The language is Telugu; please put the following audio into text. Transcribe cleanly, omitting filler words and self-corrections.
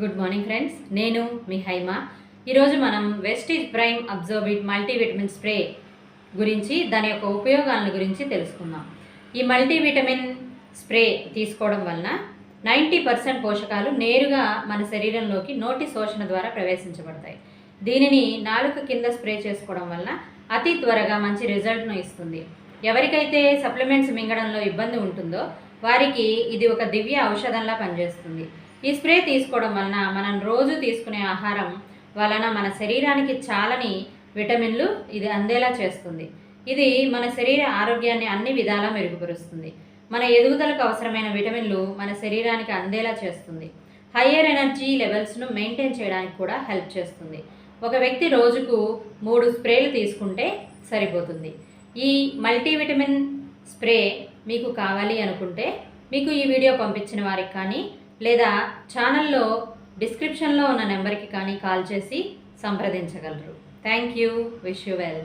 గుడ్ మార్నింగ్ ఫ్రెండ్స్, నేను మీ హైమా. ఈరోజు మనం వెస్టీజ్ ప్రైమ్ అబ్జర్బిట్ మల్టీవిటమిన్ స్ప్రే గురించి, దాని యొక్క ఉపయోగాలను గురించి తెలుసుకుందాం. ఈ మల్టీవిటమిన్ స్ప్రే తీసుకోవడం వలన 90% పోషకాలు నేరుగా మన శరీరంలోకి నోటి శోషణ ద్వారా ప్రవేశించబడతాయి. దీనిని నాలుక కింద స్ప్రే చేసుకోవడం వలన అతి త్వరగా మంచి రిజల్ట్ను ఇస్తుంది. ఎవరికైతే సప్లిమెంట్స్ మింగడంలో ఇబ్బంది ఉంటుందో వారికి ఇది ఒక దివ్య ఔషధంలా పనిచేస్తుంది. ఈ స్ప్రే తీసుకోవడం వలన మనం రోజు తీసుకునే ఆహారం వలన మన శరీరానికి చాలని విటమిన్లు ఇది అందేలా చేస్తుంది. ఇది మన శరీర ఆరోగ్యాన్ని అన్ని విధాలా మెరుగుపరుస్తుంది. మన ఎదుగుదలకు అవసరమైన విటమిన్లు మన శరీరానికి అందేలా చేస్తుంది. హయ్యర్ ఎనర్జీ లెవెల్స్ను మెయింటైన్ చేయడానికి కూడా హెల్ప్ చేస్తుంది. ఒక వ్యక్తి రోజుకు 3 స్ప్రేలు తీసుకుంటే సరిపోతుంది. ఈ మల్టీవిటమిన్ స్ప్రే మీకు కావాలి అనుకుంటే మీకు ఈ వీడియో పంపించిన వారికి కానీ లేదా ఛానల్లో డిస్క్రిప్షన్లో ఉన్న నెంబర్కి కానీ కాల్ చేసి సంప్రదించగలరు. Thank you. Wish you well.